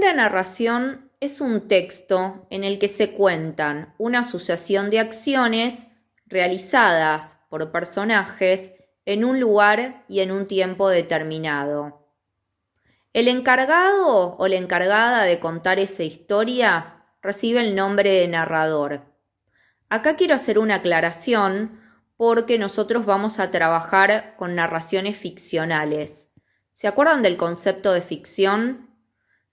la narración es un texto en el que se cuentan una sucesión de acciones realizadas por personajes en un lugar y en un tiempo determinado. El encargado o la encargada de contar esa historia recibe el nombre de narrador. Acá quiero hacer una aclaración porque nosotros vamos a trabajar con narraciones ficcionales. ¿Se acuerdan del concepto de ficción?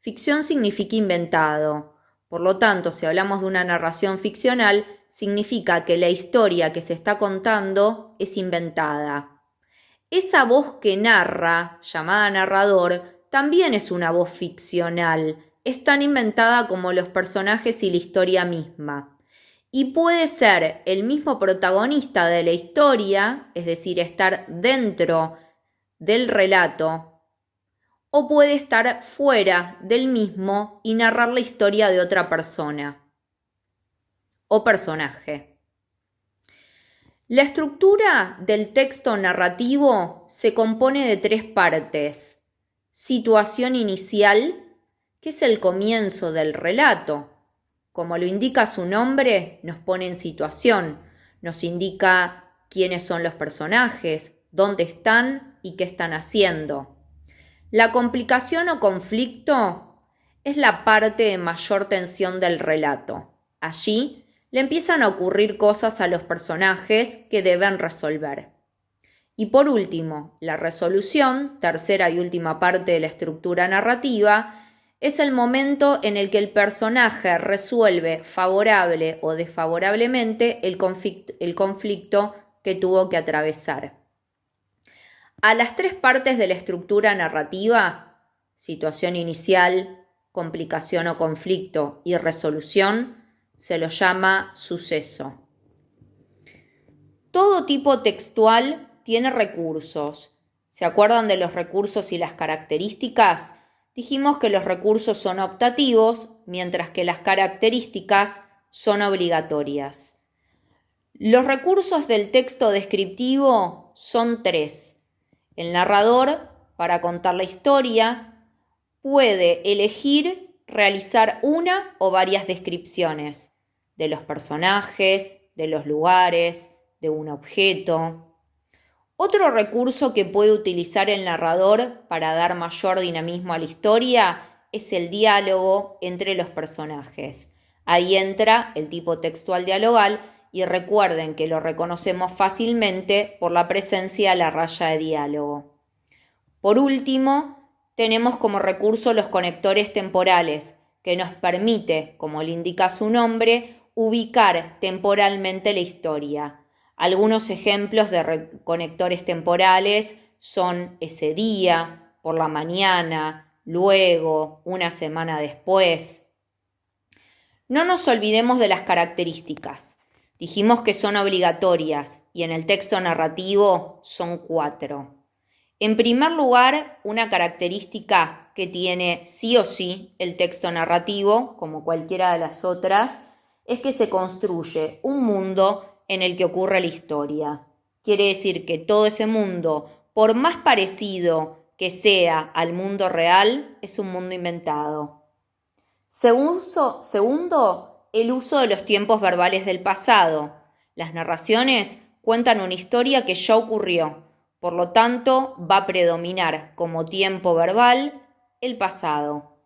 Ficción significa inventado. Por lo tanto, si hablamos de una narración ficcional, significa que la historia que se está contando es inventada. Esa voz que narra, llamada narrador, también es una voz ficcional. Es tan inventada como los personajes y la historia misma. Y puede ser el mismo protagonista de la historia, es decir, estar dentro del relato, o puede estar fuera del mismo y narrar la historia de otra persona o personaje. La estructura del texto narrativo se compone de 3 partes. Situación inicial, que es el comienzo del relato. Como lo indica su nombre, nos pone en situación, nos indica quiénes son los personajes, dónde están y qué están haciendo. La complicación o conflicto es la parte de mayor tensión del relato. Allí le empiezan a ocurrir cosas a los personajes que deben resolver. Y por último, la resolución, tercera y última parte de la estructura narrativa, es el momento en el que el personaje resuelve favorable o desfavorablemente el conflicto que tuvo que atravesar. A las 3 partes de la estructura narrativa, situación inicial, complicación o conflicto y resolución, se lo llama suceso. Todo tipo textual tiene recursos. ¿Se acuerdan de los recursos y las características? Dijimos que los recursos son optativos, mientras que las características son obligatorias. Los recursos del texto descriptivo son 3. El narrador, para contar la historia, puede elegir realizar una o varias descripciones de los personajes, de los lugares, de un objeto. Otro recurso que puede utilizar el narrador para dar mayor dinamismo a la historia es el diálogo entre los personajes. Ahí entra el tipo textual dialogal y recuerden que lo reconocemos fácilmente por la presencia de la raya de diálogo. Por último, tenemos como recurso los conectores temporales, que nos permite, como le indica su nombre, ubicar temporalmente la historia. Algunos ejemplos de conectores temporales son ese día, por la mañana, luego, una semana después. No nos olvidemos de las características. Dijimos que son obligatorias y en el texto narrativo son 4. En primer lugar, una característica que tiene sí o sí el texto narrativo, como cualquiera de las otras, es que se construye un mundo en el que ocurre la historia. Quiere decir que todo ese mundo, por más parecido que sea al mundo real, es un mundo inventado. Segundo, el uso de los tiempos verbales del pasado. Las narraciones cuentan una historia que ya ocurrió, por lo tanto va a predominar como tiempo verbal el pasado.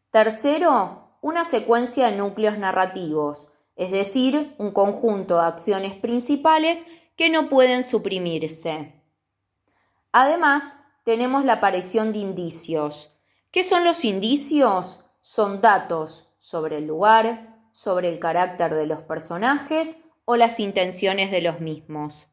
Tercero, una secuencia de núcleos narrativos, es decir, un conjunto de acciones principales que no pueden suprimirse. Además, tenemos la aparición de indicios. ¿Qué son los indicios? Son datos sobre el lugar, sobre el carácter de los personajes o las intenciones de los mismos.